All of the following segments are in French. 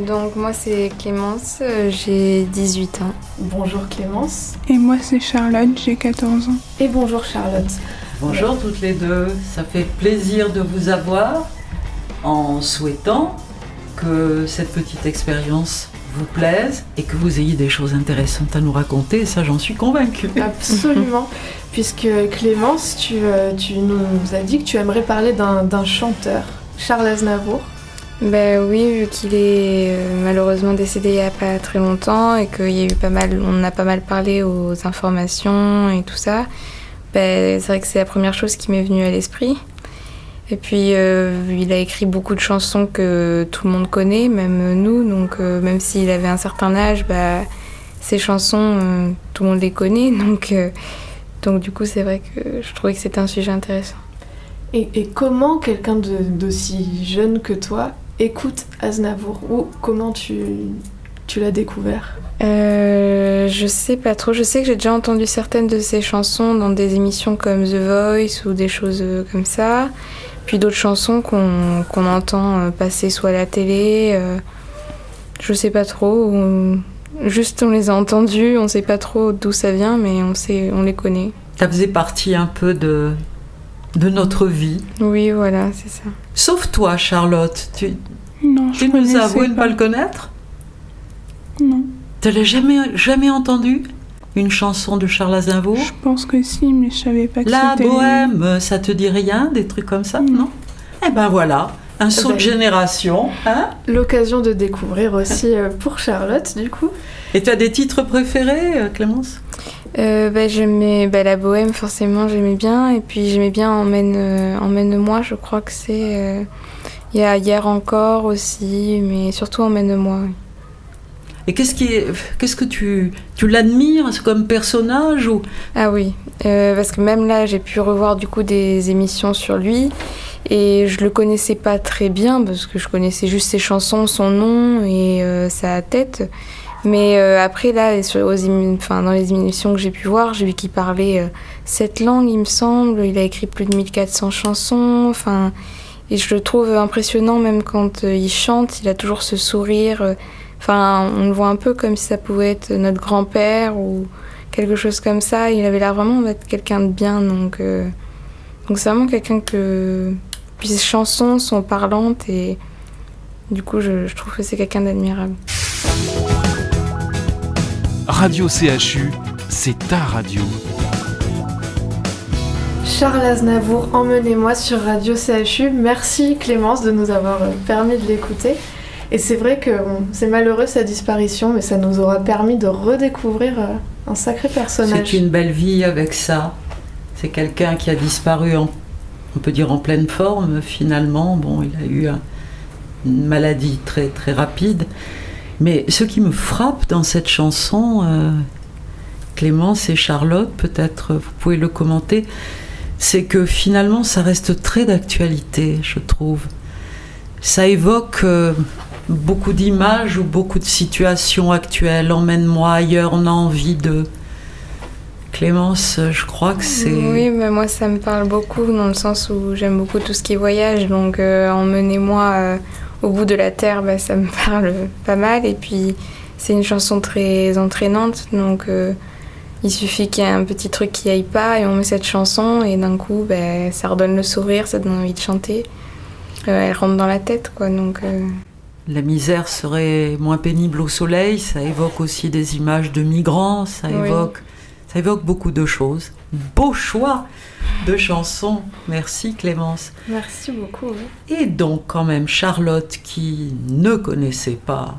Donc moi c'est Clémence, j'ai 18 ans. Bonjour Clémence. Et moi c'est Charlotte, j'ai 14 ans. Et bonjour Charlotte. Bonjour toutes les deux, ça fait plaisir de vous avoir en souhaitant que cette petite expérience vous plaise et que vous ayez des choses intéressantes à nous raconter, et ça j'en suis convaincue. Absolument, puisque Clémence, tu nous as dit que tu aimerais parler d'un chanteur, Charles Aznavour. Ben oui, vu qu'il est malheureusement décédé il n'y a pas très longtemps et qu'il y a eu on a pas mal parlé aux informations et tout ça, ben, c'est vrai que c'est la première chose qui m'est venue à l'esprit. Et puis il a écrit beaucoup de chansons que tout le monde connaît, même nous, donc même s'il avait un certain âge, bah, ses chansons, tout le monde les connaît, donc du coup c'est vrai que je trouvais que c'était un sujet intéressant. Et comment quelqu'un d'aussi jeune que toi écoute Aznavour, ou comment tu l'as découvert? Je sais pas trop, je sais que j'ai déjà entendu certaines de ses chansons dans des émissions comme The Voice ou des choses comme ça, puis d'autres chansons qu'on entend passer soit à la télé, je sais pas trop, juste on les a entendues, on sait pas trop d'où ça vient, mais on les connaît. Ça faisait partie un peu de notre vie. Oui, voilà, c'est ça. Sauf toi, Charlotte, tu nous avoues de ne pas le connaître? Non. Tu l'as jamais entendu une chanson de Charles Aznavour? Je pense que si, mais je savais pas que La c'était... bohème, ça te dit rien? Des trucs comme ça? Non? Eh ben voilà, un saut de génération, hein? L'occasion de découvrir aussi pour Charlotte, du coup. Et tu as des titres préférés, Clémence? J'aimais la bohème, forcément, j'aimais bien. Et puis j'aimais bien Emmène-moi, je crois que c'est... Il y a Hier encore aussi, mais surtout Emmène-moi. Oui. Et qu'est-ce que tu l'admires comme personnage ou... Ah oui, parce que même là, j'ai pu revoir du coup des émissions sur lui. Et je le connaissais pas très bien, parce que je connaissais juste ses chansons, son nom et sa tête. Mais après, là, dans les émissions que j'ai pu voir, j'ai vu qu'il parlait 7 langues, il me semble. Il a écrit plus de 1400 chansons. Et je le trouve impressionnant, même quand il chante, il a toujours ce sourire. On le voit un peu comme si ça pouvait être notre grand-père ou quelque chose comme ça. Il avait l'air vraiment d'être quelqu'un de bien. Donc c'est vraiment quelqu'un que... Puis ses chansons sont parlantes et du coup, je trouve que c'est quelqu'un d'admirable. Radio CHU, c'est ta radio. Charles Aznavour, Emmenez-moi sur Radio CHU. Merci Clémence de nous avoir permis de l'écouter. Et c'est vrai que c'est malheureux sa disparition, mais ça nous aura permis de redécouvrir un sacré personnage. C'est une belle vie avec ça. C'est quelqu'un qui a disparu, on peut dire en pleine forme finalement. Bon, il a eu une maladie très très rapide. Mais ce qui me frappe dans cette chanson, Clémence et Charlotte, peut-être vous pouvez le commenter, c'est que finalement ça reste très d'actualité, je trouve. Ça évoque beaucoup d'images ou beaucoup de situations actuelles. Emmène-moi ailleurs, on a envie de... Clémence, je crois que c'est... Oui, mais moi ça me parle beaucoup dans le sens où j'aime beaucoup tout ce qui est voyage, donc Emmenez-moi au bout de la terre, ça me parle pas mal. Et puis c'est une chanson très entraînante, donc il suffit qu'il y ait un petit truc qui aille pas et on met cette chanson et d'un coup ça redonne le sourire, ça donne envie de chanter. Elle rentre dans la tête, quoi, donc... La misère serait moins pénible au soleil, ça évoque aussi des images de migrants, ça évoque beaucoup de choses. Beau choix de chansons. Merci Clémence. Merci beaucoup. Oui. Et donc quand même Charlotte qui ne connaissait pas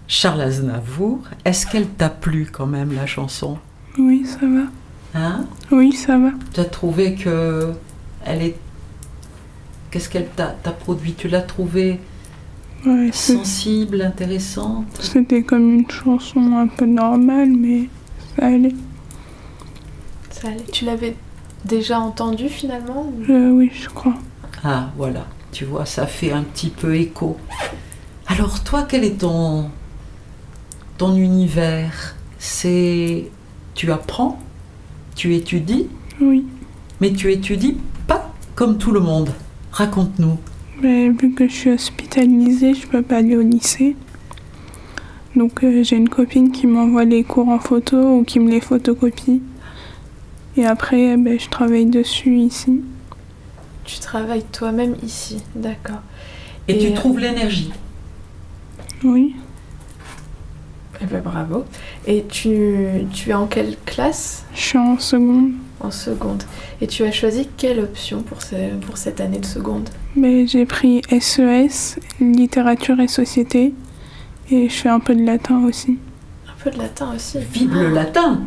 Charles Aznavour, est-ce qu'elle t'a plu quand même la chanson? Oui, ça va. Hein? Oui, ça va. Tu as trouvé que elle est... Qu'est-ce qu'elle t'a produit? Tu l'as trouvée sensible, intéressante? C'était comme une chanson un peu normale, mais ça allait. Ça allait. Tu l'avais déjà entendue finalement ou... Oui, je crois. Ah, voilà. Tu vois, ça fait un petit peu écho. Alors toi, quel est ton univers? C'est... Tu apprends? Tu étudies? Oui. Mais tu étudies pas comme tout le monde. Raconte-nous. Mais vu que je suis hospitalisée, je peux pas aller au lycée. Donc j'ai une copine qui m'envoie les cours en photo ou qui me les photocopie. Et après, je travaille dessus ici. Tu travailles toi-même ici, d'accord. Et tu trouves l'énergie. Oui. Eh ben, bravo. Et tu es en quelle classe? Je suis en seconde. En seconde. Et tu as choisi quelle option pour cette année de seconde? J'ai pris SES, littérature et société. Et je fais un peu de latin aussi. Un peu de latin aussi. Vive le latin!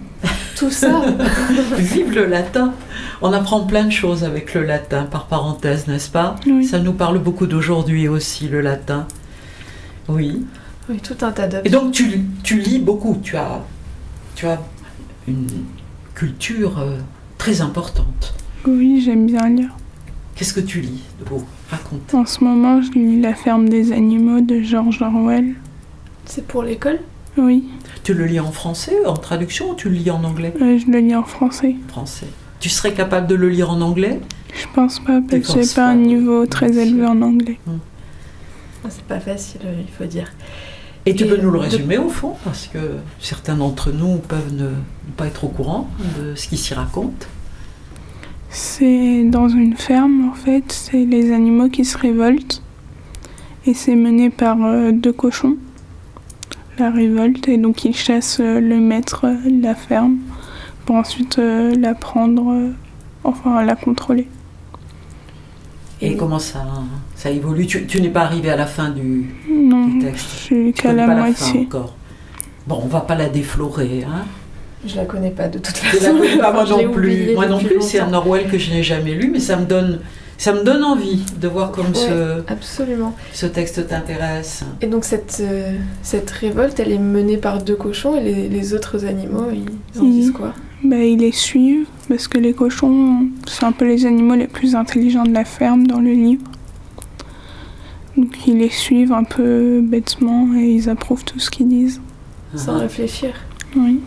Tout ça. Vive le latin! On apprend plein de choses avec le latin, par parenthèse, n'est-ce pas? Oui. Ça nous parle beaucoup d'aujourd'hui aussi, le latin. Oui. Oui, tout un tas d'options. Et donc tu lis beaucoup, tu as une culture très importante. Oui, j'aime bien lire. Qu'est-ce que tu lis de beau? Raconte. En ce moment, je lis La ferme des animaux de George Orwell. C'est pour l'école? Oui, Tu le lis en français, en traduction, ou tu le lis en anglais? je le lis en français. Français. Tu serais capable de le lire en anglais? Je pense pas parce que j'ai penses pas pas, un niveau très bien élevé sûr. en anglais. C'est pas facile, il faut dire. Et tu Et peux nous le de- résumer au fond, parce que certains d'entre nous peuvent ne pas être au courant de ce qui s'y raconte. C'est dans une ferme, en fait, c'est les animaux qui se révoltent. Et c'est mené par deux cochons, la révolte. Et donc ils chassent le maître de la ferme pour ensuite la prendre, enfin la contrôler. Et comment ça évolue? Tu n'es pas arrivé à la fin du Non, texte. je suis Tu qu'à connais la pas la fin moitié. encore. Bon, on va pas la déflorer, hein. Je la connais pas de toute Je façon. la connais pas, moi Je l'ai non plus. oubliée Moi non depuis plus, c'est un longtemps. Orwell que je n'ai jamais lu, mais ça me donne envie de voir comme Ouais, absolument. ce texte t'intéresse. Et donc cette révolte, elle est menée par deux cochons et les autres animaux, ils en disent quoi? Ils les suivent parce que les cochons, c'est un peu les animaux les plus intelligents de la ferme dans le livre. Donc ils les suivent un peu bêtement et ils approuvent tout ce qu'ils disent. Sans réfléchir. Oui.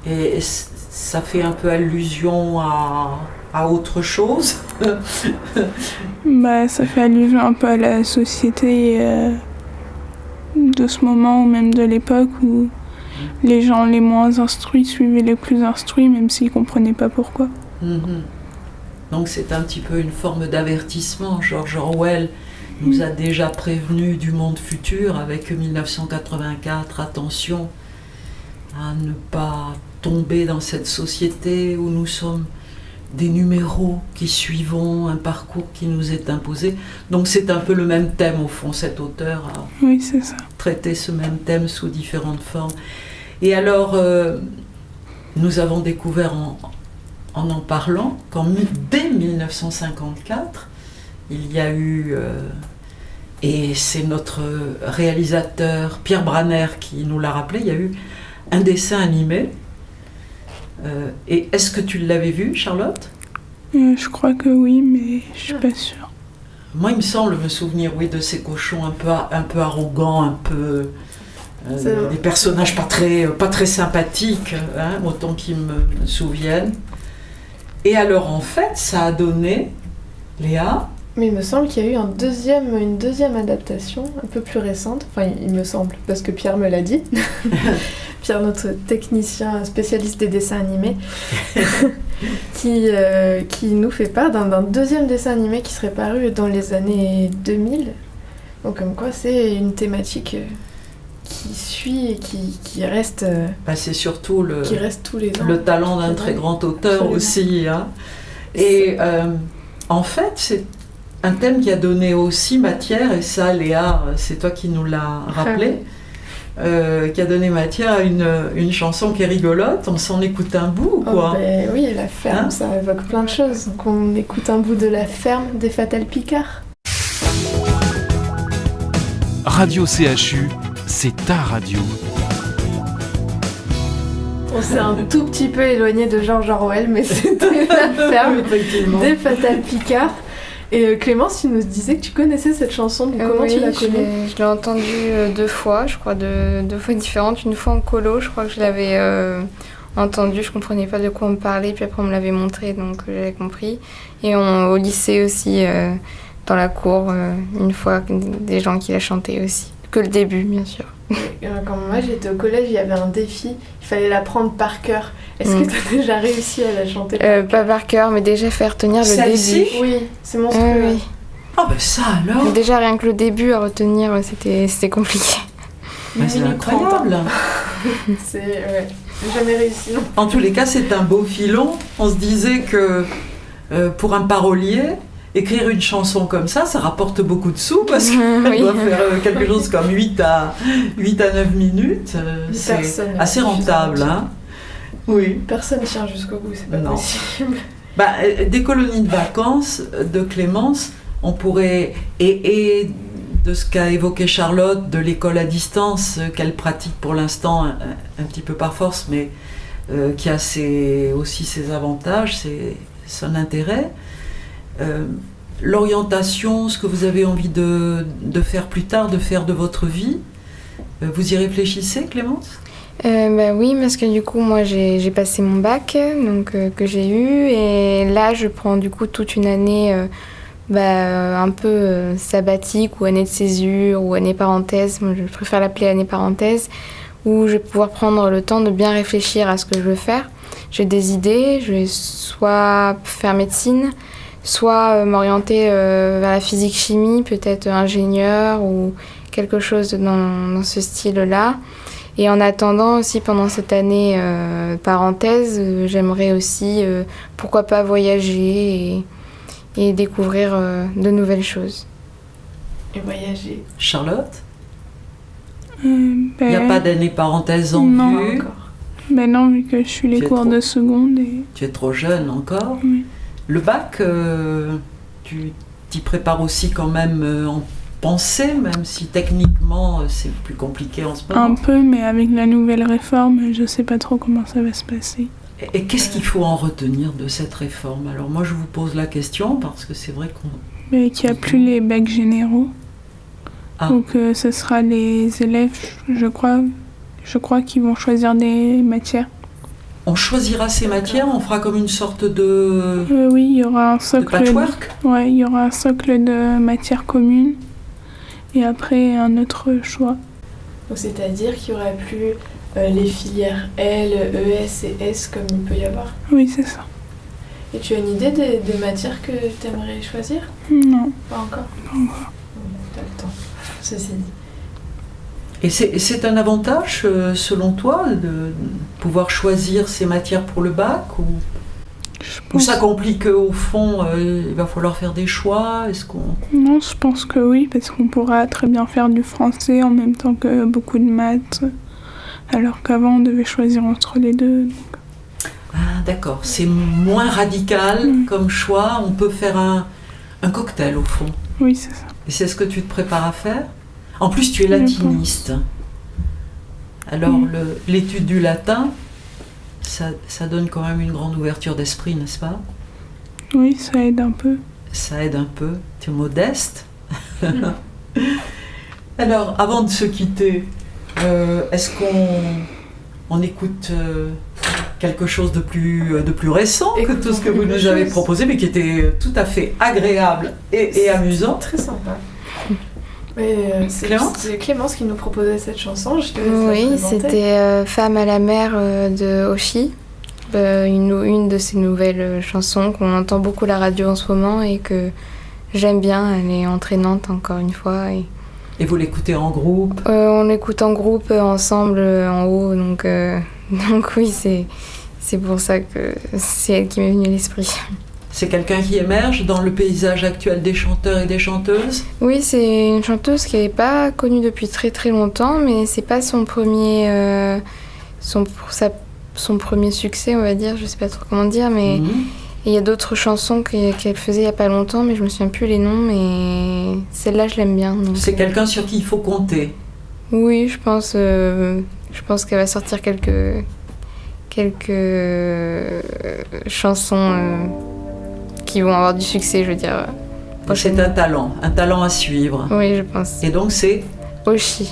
Et ça fait un peu allusion à autre chose. Ça fait allusion un peu à la société de ce moment ou même de l'époque où les gens les moins instruits suivaient les plus instruits même s'ils comprenaient pas pourquoi. Mhm. Donc c'est un petit peu une forme d'avertissement. George Orwell nous a déjà prévenu du monde futur avec 1984. Attention à ne pas tomber dans cette société où nous sommes des numéros qui suivons un parcours qui nous est imposé. Donc c'est un peu le même thème au fond. Cet auteur a Oui, c'est ça. traité ce même thème sous différentes formes. Et alors, nous avons découvert en parlant dès 1954, il y a eu, et c'est notre réalisateur Pierre Branner qui nous l'a rappelé, il y a eu un dessin animé. Et est-ce que tu l'avais vu, Charlotte? Je crois que oui, mais je suis pas sûre. Moi, il me semble me souvenir, oui, de ces cochons un peu arrogants, un peu... des personnages pas très sympathiques, hein, autant qu'ils me souviennent. Et alors, en fait, ça a donné, Léa... Mais il me semble qu'il y a eu une deuxième adaptation, un peu plus récente. Enfin, il me semble, parce que Pierre me l'a dit. Pierre, notre technicien spécialiste des dessins animés, qui nous fait part d'un deuxième dessin animé qui serait paru dans les années 2000. Donc comme quoi, c'est une thématique qui suit et qui reste, c'est surtout qui reste tous les ans. le talent d'un très grand auteur. Absolument. Aussi. Hein. Et en fait, c'est un thème qui a donné aussi matière, et ça, Léa, c'est toi qui nous l'as rappelé, qui a donné matière à une chanson qui est rigolote. On s'en écoute un bout, quoi. Oui, la ferme, hein, ça évoque plein de choses. Donc on écoute un bout de La ferme des Fatal Picard. Radio CHU, c'est ta radio. On s'est un tout petit peu éloigné de George Orwell, mais c'était La ferme des Fatal Picard. Et Clémence, tu nous disais que tu connaissais cette chanson, donc comment tu la connais? Je l'ai entendue 2 fois, je crois, deux fois différentes. Une fois en colo, je crois que je l'avais entendue, je comprenais pas de quoi on me parlait, puis après on me l'avait montré, donc j'avais compris. Et au lycée aussi, dans la cour, une fois, des gens qui la chantaient aussi. que le début, bien sûr. Quand moi j'étais au collège, il y avait un défi, il fallait l'apprendre par cœur. Est-ce que tu as déjà réussi à la chanter Pas par cœur, mais déjà faire tenir le Celle-ci début. Oui, c'est monstrueux. Oui. Ah ben ça alors. Déjà rien que le début à retenir, c'était compliqué. Ben, c'est Minimum 30 ans. incroyable. C'est j'ai jamais réussi. Non. En tous les cas, c'est un beau filon. On se disait que pour un parolier, écrire une chanson comme ça rapporte beaucoup de sous parce qu'elle Oui. doit faire quelque chose comme 8 à 9 minutes. C'est Personne n'a assez rentable. Hein. Oui. Personne tient jusqu'au bout, c'est pas Non. possible. Bah, des colonies de vacances de Clémence, on pourrait, et de ce qu'a évoqué Charlotte, de l'école à distance qu'elle pratique pour l'instant un petit peu par force, mais qui a aussi ses avantages, son intérêt. L'orientation, ce que vous avez envie de faire plus tard, de faire de votre vie, vous y réfléchissez, Clémence ? Oui, parce que du coup, moi, j'ai passé mon bac, donc que j'ai eu, et là, je prends du coup toute une année un peu sabbatique, ou année de césure, ou année parenthèse. Moi, je préfère l'appeler année parenthèse, où je vais pouvoir prendre le temps de bien réfléchir à ce que je veux faire. J'ai des idées, je vais soit faire médecine, soit m'orienter vers la physique-chimie, peut-être ingénieur, ou quelque chose dans ce style-là. Et en attendant aussi, pendant cette année parenthèse, j'aimerais aussi, pourquoi pas, voyager et découvrir de nouvelles choses. Et voyager. Charlotte ? Il n'y a pas d'année parenthèse en Non, vue. Encore. Ben non, vu que je suis les Tu es cours trop- de seconde et... Tu es trop jeune encore. Oui. Le bac, tu t'y prépares aussi quand même en pensée, même si techniquement c'est plus compliqué en ce moment. Un peu, mais avec la nouvelle réforme, je sais pas trop comment ça va se passer. Et qu'est-ce qu'il faut en retenir de cette réforme ? Alors moi je vous pose la question parce que c'est vrai qu'on... Mais qu'il n'y a plus les bacs généraux. Ah. Donc ce sera les élèves, je crois qu'ils vont choisir des matières. On choisira ces matières, on fera comme une sorte de Oui, il y aura un socle. patchwork. Ouais, il y aura un socle de matières communes et après un autre choix. Donc c'est-à-dire qu'il n'y aurait plus les filières L, ES et S comme il peut y avoir. Oui, c'est ça. Et tu as une idée des matières que tu aimerais choisir ? Non. Pas encore. Pas encore. T'as le temps, ceci dit. Et c'est un avantage selon toi de pouvoir choisir ces matières pour le bac ou ça complique au fond, il va falloir faire des choix. Est-ce qu'on... Non, je pense que oui, parce qu'on pourra très bien faire du français en même temps que beaucoup de maths, alors qu'avant on devait choisir entre les deux. Ah, d'accord, c'est moins radical comme choix, on peut faire un cocktail au fond. Oui, c'est ça. Et c'est ce que tu te prépares à faire ? En plus, tu es latiniste. Alors, l'étude du latin, ça donne quand même une grande ouverture d'esprit, n'est-ce pas ? Oui, ça aide un peu. Ça aide un peu. Tu es modeste. Alors, avant de se quitter, est-ce qu'on écoute quelque chose de plus récent que tout ce que vous nous avez proposé, mais qui était tout à fait agréable et amusant ? Très sympa. C'est Clémence qui nous proposait cette chanson. Je te laisse la Oui, présenter. c'était Femme à la mer de Oshi, une de ces nouvelles chansons qu'on entend beaucoup à la radio en ce moment et que j'aime bien. Elle est entraînante encore une fois. Et vous l'écoutez en groupe ? On l'écoute en groupe, ensemble, en haut, donc oui, c'est pour ça que c'est elle qui m'est venue à l'esprit. C'est quelqu'un qui émerge dans le paysage actuel des chanteurs et des chanteuses ? Oui, c'est une chanteuse qui n'est pas connue depuis très très longtemps, mais c'est pas son premier, son premier succès, on va dire. Je sais pas trop comment dire, mais il y a d'autres chansons qu'elle faisait il y a pas longtemps, mais je me souviens plus les noms, mais celle-là je l'aime bien. Donc, C'est quelqu'un sur qui il faut compter. Oui, je pense qu'elle va sortir quelques chansons qui vont avoir du succès, je veux dire. C'est un talent à suivre. Oui, je pense. Et donc c'est Oshi.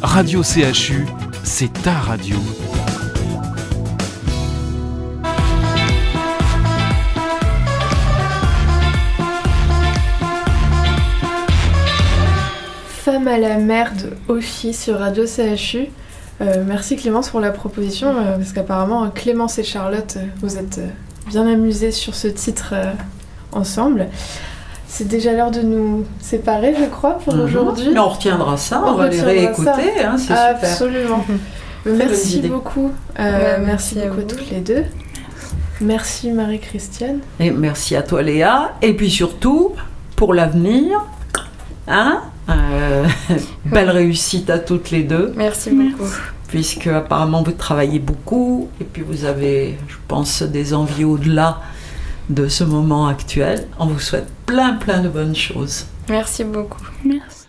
Radio CHU, c'est ta radio. Femme à la mer de Ophi sur Radio CHU. Merci Clémence pour la proposition, parce qu'apparemment Clémence et Charlotte, vous êtes bien amusées sur ce titre ensemble. C'est déjà l'heure de nous séparer, je crois, pour aujourd'hui. Mais on retiendra ça, on va les réécouter, hein, c'est super. Absolument. Merci beaucoup. Merci à beaucoup à vous. toutes les deux. Merci Marie-Christiane. Et merci à toi Léa. Et puis surtout, pour l'avenir, hein, belle réussite à toutes les deux. Merci beaucoup. Puisque apparemment vous travaillez beaucoup et puis vous avez, je pense, des envies au-delà de ce moment actuel. On vous souhaite plein de bonnes choses. Merci beaucoup. Merci.